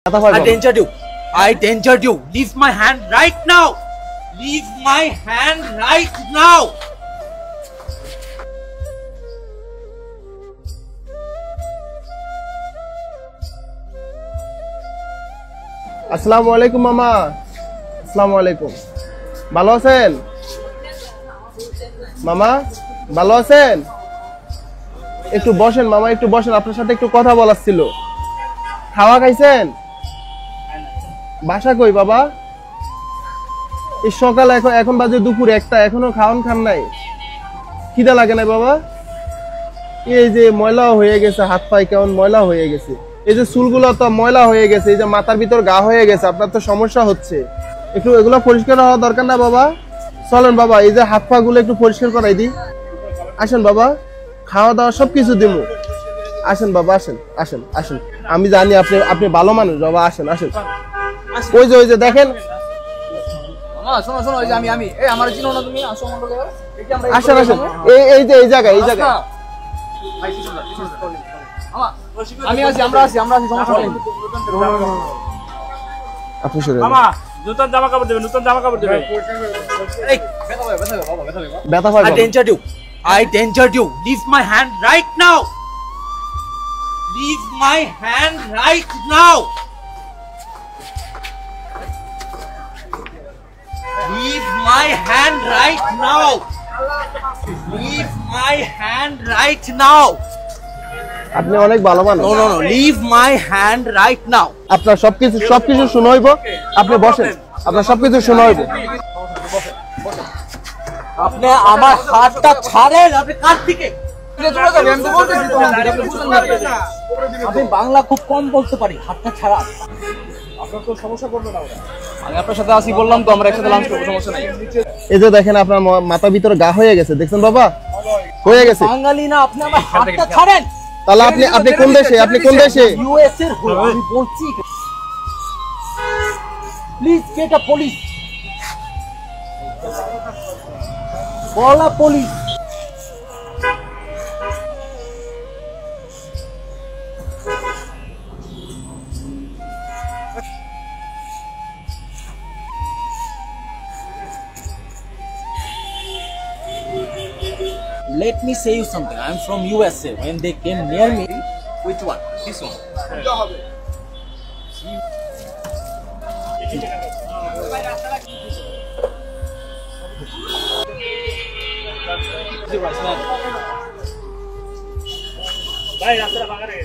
I danger you. I danger you. Leave my hand right now. Leave my hand right now. আসসালামু আলাইকুম মামা। আসসালামু আলাইকুম। ভালো আছেন মামা? ভালো আছেন? একটু বসেন মামা, একটু বসেন, আপনার সাথে একটু কথা বলার ছিল। খাওয়া খাইছেন? বাসা কই বাবা? এই সকাল এখন বাজে দুপুর একটা, এখনো খাওয়ান খান নাই? খিদা লাগে না বাবা? এই যে ময়লা হয়ে গেছে, হাত পায়ে কেমন ময়লা হয়ে গেছে, এই যে চুলগুলো তো ময়লা হয়ে গেছে, এই যে মাথার ভিতর গা হয়ে গেছে, আপনার তো সমস্যা হচ্ছে। একটু এগুলো পরিষ্কার হওয়া দরকার না বাবা? চলেন বাবা, এই যে হাত পা গুলো একটু পরিষ্কার করাই দিই। আসেন বাবা, খাওয়া দাওয়া সবকিছু দিব। আসেন বাবা, আসেন আসেন আসেন, আমি জানি আপনি ভালো মানুষ বাবা, আসেন আসেন। ওই যে দেখেন, আসেন আসেন, এই যে এই জায়গায় নতুন জামা কাপড় দেবে, নতুন জামা কাপড় দেবে। I danger you. I danger you. Leave my hand right now. Leave my hand right now. Leave my hand right now. Leave my hand right now. আপনি অনেক ভালো মানুষ। No. Leave my hand right now. আপনার সবকিছু শুনে হইব, আপনি বসেন, আপনার সবকিছু শুনে হইব। আপনি আমার হাতটা ছাড়েন, আপনি কার দিকে? আমি বাংলা খুব কম বলতে পারি, হাতটা ছাড়া। আপনার তো সমস্যা করবে না ওরা। আমি আপনার সাথে আসি বললাম তো, আমরা একসাথে লাঞ্চ করব, সমস্যা নাই। এই যে দেখেন আপনার মাথার ভিতরে গা হয়ে গেছে, দেখছেন বাবা? হয়ে গেছে। বাঙালি না আপনি, আমার হাতটা ছাড়েন। তাহলে আপনি কোন দেশে? আপনি কোন দেশে? ইউএস এর আমি বলছি, please get a police, call a police. Let me say you something. I'm from USA. When they came near me, which one? This one. Bye, রাস্তাটা ফাঁকা রেখে।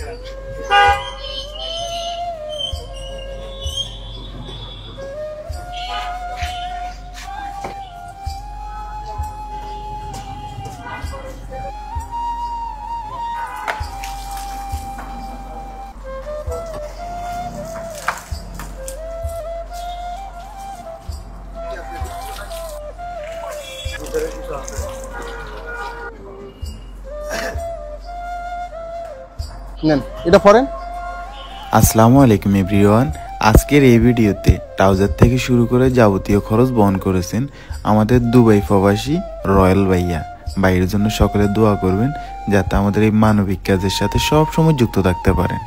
এটা পড়েন। আসসালামু আলাইকুম এভরিওয়ান। আজকের এই ভিডিওতে ট্রাউজার থেকে শুরু করে যাবতীয় খরচ বহন করেছেন আমাদের দুবাই প্রবাসী রয়্যাল ভাইয়া। ভাইয়ের জন্য সকলে দোয়া করবেন যাতে আমাদের এই মানবিক কাজের সাথে সব সময় যুক্ত থাকতে পারেন।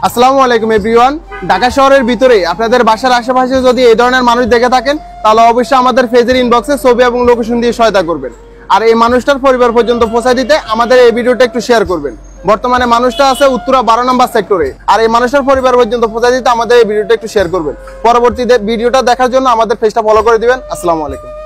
আসসালামু আলাইকুম এভরিওয়ান। ঢাকা শহরের ভিতরে আপনাদের বাসার আশেপাশে যদি এই ধরনের মানুষ দেখে থাকেন, তাহলে অবশ্যই আমাদের পেজের ইনবক্সে ছবি এবং লোকেশন দিয়ে সহায়তা করবেন। আর এই মানুষটার পরিবার পর্যন্ত পৌঁছে দিতে আমাদের এই ভিডিওটা একটু শেয়ার করবেন। বর্তমানে মানুষটা আছে উত্তরা 12 নম্বর সেক্টরে, আর এই মানুষটার পরিবার পর্যন্ত পৌঁছে দিতে আমাদের এই ভিডিওটা একটু শেয়ার করবেন। পরবর্তীতে ভিডিওটা দেখার জন্য আমাদের পেজটা ফলো করে দিবেন। আসসালামু আলাইকুম।